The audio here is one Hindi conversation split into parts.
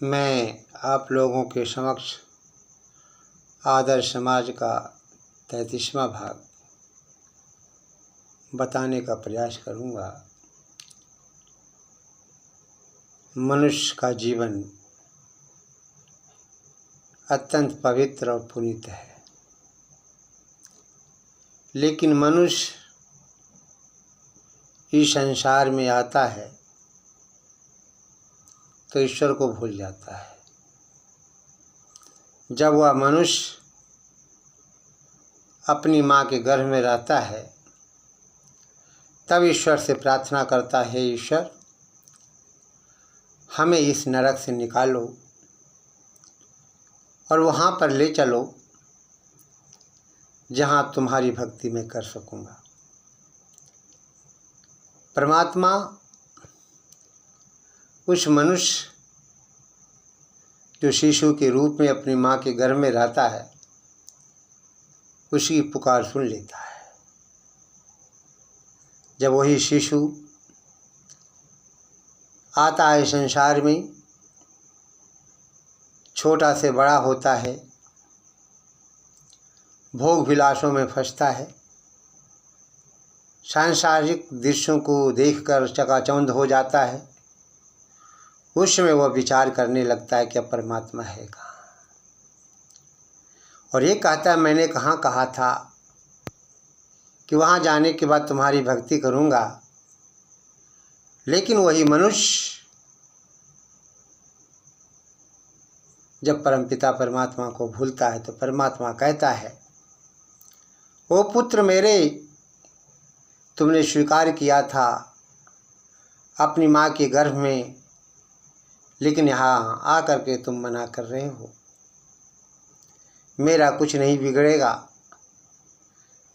मैं आप लोगों के समक्ष आदर्श समाज का 33वां भाग बताने का प्रयास करूँगा। मनुष्य का जीवन अत्यंत पवित्र और पुनीत है, लेकिन मनुष्य इस संसार में आता है तो ईश्वर को भूल जाता है। जब वह मनुष्य अपनी माँ के गर्भ में रहता है तब ईश्वर से प्रार्थना करता है, ईश्वर हमें इस नरक से निकालो और वहाँ पर ले चलो जहाँ तुम्हारी भक्ति मैं कर सकूँगा। परमात्मा उस मनुष्य जो शिशु के रूप में अपनी माँ के गर्भ में रहता है उसकी पुकार सुन लेता है। जब वही शिशु आता है संसार में, छोटा से बड़ा होता है, भोग विलासों में फंसता है, सांसारिक दृश्यों को देखकर चकाचौंध हो जाता है, उस समय वह विचार करने लगता है कि अब परमात्मा है कहाँ। और ये कहता है, मैंने कहाँ कहा था कि वहाँ जाने के बाद तुम्हारी भक्ति करूँगा। लेकिन वही मनुष्य जब परमपिता परमात्मा को भूलता है तो परमात्मा कहता है, ओ पुत्र मेरे, तुमने स्वीकार किया था अपनी माँ के गर्भ में, लेकिन यहाँ आकर के तुम मना कर रहे हो। मेरा कुछ नहीं बिगड़ेगा,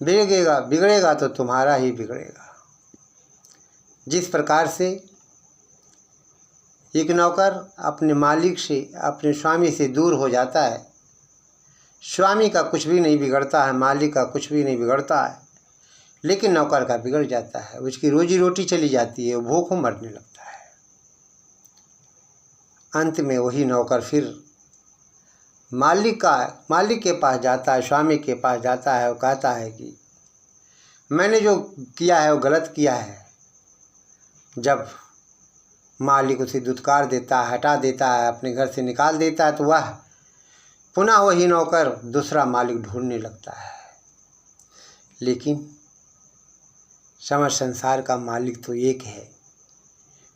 बिगड़ेगा तो तुम्हारा ही बिगड़ेगा। जिस प्रकार से एक नौकर अपने मालिक से, अपने स्वामी से दूर हो जाता है, स्वामी का कुछ भी नहीं बिगड़ता है, मालिक का कुछ भी नहीं बिगड़ता है, लेकिन नौकर का बिगड़ जाता है, उसकी रोजी रोटी चली जाती है, वो भूखों मरने लगता है। अंत में वही नौकर फिर मालिक के पास जाता है, स्वामी के पास जाता है और कहता है कि मैंने जो किया है वो गलत किया है। जब मालिक उसे दुत्कार देता है, हटा देता है, अपने घर से निकाल देता है, तो वह पुनः वही नौकर दूसरा मालिक ढूंढने लगता है। लेकिन समस्त संसार का मालिक तो एक है,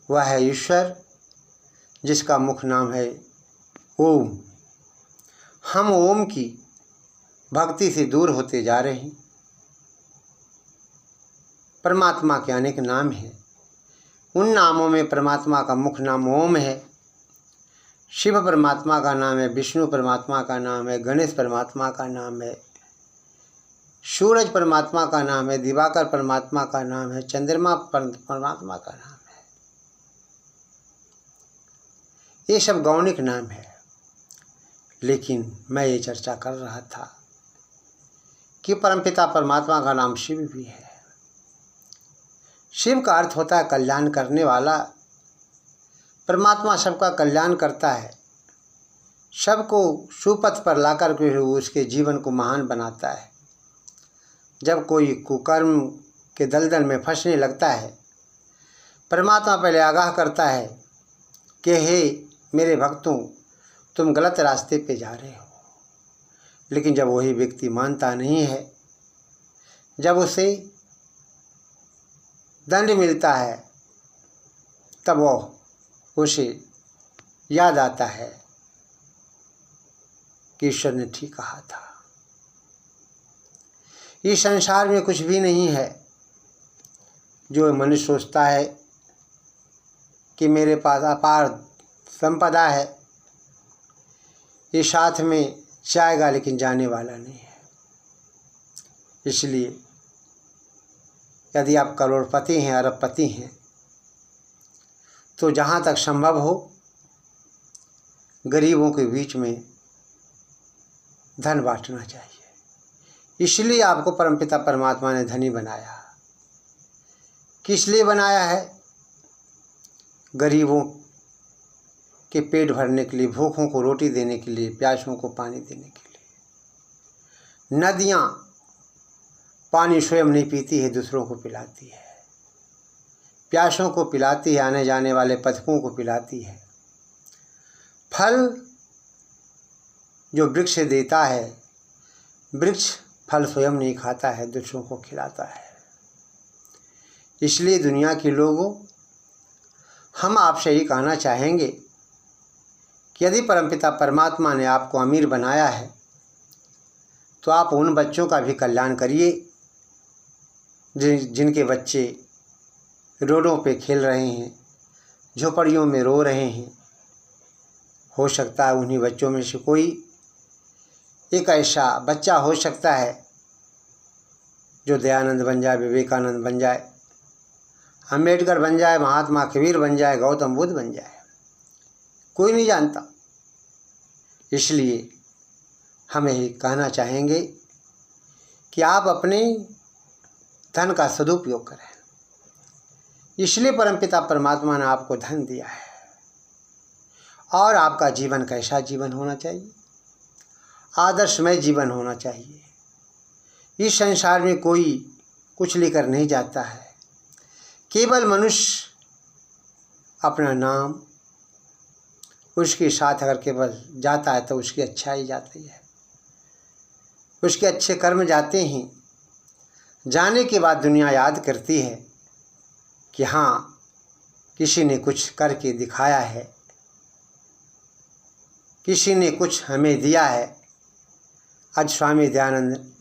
वह है ईश्वर, जिसका मुख नाम है ओम। हम ओम की भक्ति से दूर होते जा रहे हैं। परमात्मा के अनेक नाम हैं, उन नामों में परमात्मा का मुख्य नाम ओम है। शिव परमात्मा का नाम है, विष्णु परमात्मा का नाम है, गणेश परमात्मा का नाम है, सूरज परमात्मा का नाम है, दिवाकर परमात्मा का नाम है, चंद्रमा परमात्मा का नाम है। ये सब गौणिक नाम है। लेकिन मैं ये चर्चा कर रहा था कि परमपिता परमात्मा का नाम शिव भी है। शिव का अर्थ होता है कल्याण करने वाला। परमात्मा सबका कल्याण करता है, सबको सुपथ पर लाकर के उसके जीवन को महान बनाता है। जब कोई कुकर्म के दलदल में फंसने लगता है, परमात्मा पहले आगाह करता है कि हे मेरे भक्तों, तुम गलत रास्ते पे जा रहे हो। लेकिन जब वही व्यक्ति मानता नहीं है, जब उसे दंड मिलता है, तब वो उसे याद आता है कि ईश्वर ने ठीक कहा था। इस संसार में कुछ भी नहीं है। जो मनुष्य सोचता है कि मेरे पास अपार संपदा है, ये साथ में जाएगा लेकिन जाने वाला नहीं है। इसलिए यदि आप करोड़पति हैं, अरबपति हैं, तो जहाँ तक संभव हो गरीबों के बीच में धन बांटना चाहिए। इसलिए आपको परमपिता परमात्मा ने धनी बनाया। किस लिए बनाया है? गरीबों कि पेट भरने के लिए, भूखों को रोटी देने के लिए, प्यासों को पानी देने के लिए। नदियाँ पानी स्वयं नहीं पीती है, दूसरों को पिलाती है। प्यासों को पिलाती है, आने जाने वाले पथिकों को पिलाती है। फल जो वृक्ष देता है, वृक्ष फल स्वयं नहीं खाता है, दूसरों को खिलाता है। इसलिए दुनिया के लोगों, हम आपसे यही कहना चाहेंगे कि यदि परमपिता परमात्मा ने आपको अमीर बनाया है तो आप उन बच्चों का भी कल्याण करिए जिनके बच्चे रोडों पे खेल रहे हैं, झोपड़ियों में रो रहे हैं। हो सकता है उन्हीं बच्चों में से कोई एक ऐसा बच्चा हो सकता है जो दयानंद बन जाए, विवेकानंद बन जाए, अम्बेडकर बन जाए, महात्मा कबीर बन जाए, गौतम बुद्ध बन जाए। कोई नहीं जानता। इसलिए हम यही कहना चाहेंगे कि आप अपने धन का सदुपयोग करें। इसलिए परमपिता परमात्मा ने आपको धन दिया है। और आपका जीवन कैसा जीवन होना चाहिए? आदर्शमय जीवन होना चाहिए। इस संसार में कोई कुछ लेकर नहीं जाता है। केवल मनुष्य अपना नाम, उसके साथ अगर केवल जाता है तो उसकी अच्छाई जाती है, उसके अच्छे कर्म जाते हैं। जाने के बाद दुनिया याद करती है कि हाँ, किसी ने कुछ करके दिखाया है, किसी ने कुछ हमें दिया है। आज स्वामी दयानंद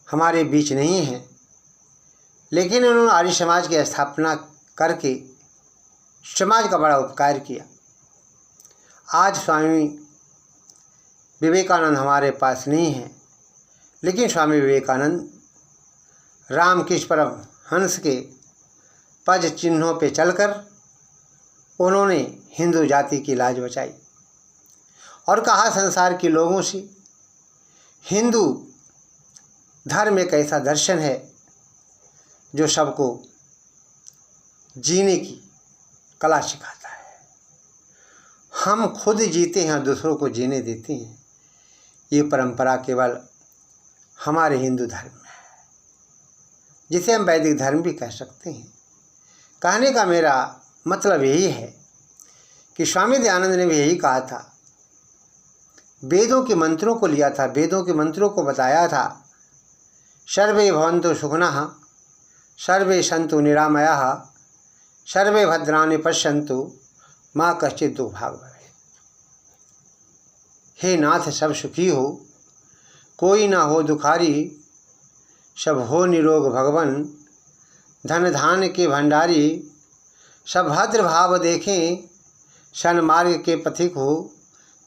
हमारे बीच नहीं हैं, लेकिन उन्होंने आर्य समाज की स्थापना करके समाज का बड़ा उपकार किया। आज स्वामी विवेकानंद हमारे पास नहीं है, लेकिन स्वामी विवेकानंद रामकृष्ण परमहंस के पद चिन्हों पे चलकर उन्होंने हिंदू जाति की लाज बचाई और कहा संसार के लोगों से, हिंदू धर्म एक ऐसा दर्शन है जो सबको जीने की कला सिखाता है। हम खुद जीते हैं, दूसरों को जीने देते हैं। ये परंपरा केवल हमारे हिंदू धर्म में है, जिसे हम वैदिक धर्म भी कह सकते हैं। कहने का मेरा मतलब यही है कि स्वामी दयानंद ने भी यही कहा था। वेदों के मंत्रों को लिया था, वेदों के मंत्रों को बताया था। सर्वे भवन्तु सुखिनः, सर्वे सन्तु निरामयाः, सर्वे भद्राणि पश्यन्तु माँ कश्चित् दुर्भाग् भवेत्। हे नाथ, सब सुखी हो, कोई ना हो दुखारी, सब हो निरोग भगवन, धन धान के भंडारी, सब भद्र भाव देखें, सन्मार्ग के पथिक हो,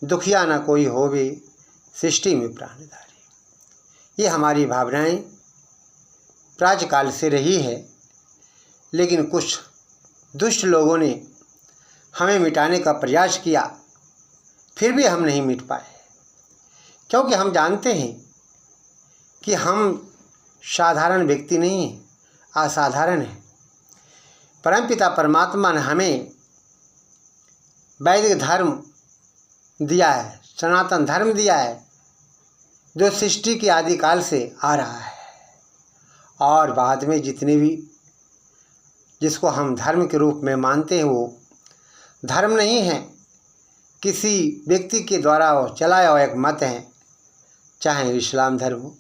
दुखिया न कोई होवे, सृष्टि में प्राणधारी। ये हमारी भावनाएं प्राचीनकाल से रही है, लेकिन कुछ दुष्ट लोगों ने हमें मिटाने का प्रयास किया, फिर भी हम नहीं मिट पाए, क्योंकि हम जानते हैं कि हम साधारण व्यक्ति नहीं हैं, असाधारण हैं। परमपिता परमात्मा ने हमें वैदिक धर्म दिया है, सनातन धर्म दिया है, जो सृष्टि के आदिकाल से आ रहा है। और बाद में जितने भी जिसको हम धर्म के रूप में मानते हैं, वो धर्म नहीं है, किसी व्यक्ति के द्वारा चलाया हुआ एक मत है। चाहे इस्लाम धर्म हो,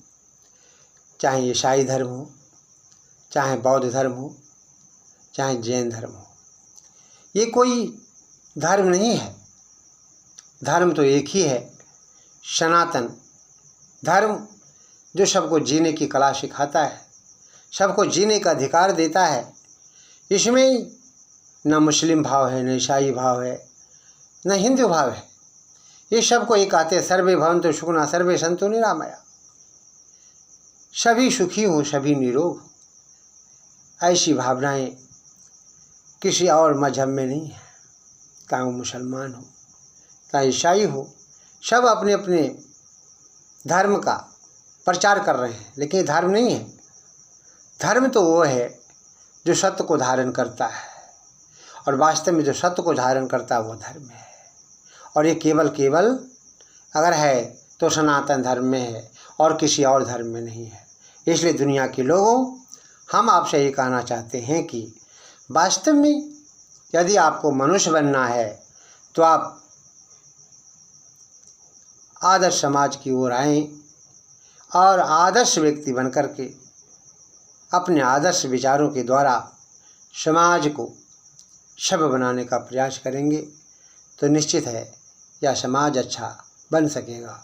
चाहे ईसाई धर्म हो, चाहे बौद्ध धर्म हो, चाहे जैन धर्म हो, ये कोई धर्म नहीं है। धर्म तो एक ही है, सनातन धर्म, जो सबको जीने की कला सिखाता है, सबको जीने का अधिकार देता है। इसमें न मुस्लिम भाव है, न ईसाई भाव है, न हिंदू भाव है। ये सबको एक कहते सर्वे भवन्तु सुखिनः, सर्वे सन्तु निरामया। सभी सुखी हो, सभी निरोग हो। ऐसी भावनाएं किसी और मजहब में नहीं है। चाहे वो मुसलमान हो, चाहे ईसाई हो, सब अपने अपने धर्म का प्रचार कर रहे हैं, लेकिन ये धर्म नहीं है। धर्म तो वो है जो सत्य को धारण करता है और वास्तव में जो सत्य को धारण करता है वो धर्म है। और ये केवल अगर है तो सनातन धर्म में है और किसी और धर्म में नहीं है। इसलिए दुनिया के लोगों, हम आपसे ये कहना चाहते हैं कि वास्तव में यदि आपको मनुष्य बनना है तो आप आदर्श समाज की ओर आएं और आदर्श व्यक्ति बनकर के अपने आदर्श विचारों के द्वारा समाज को सभ्य बनाने का प्रयास करेंगे तो निश्चित है यह समाज अच्छा बन सकेगा।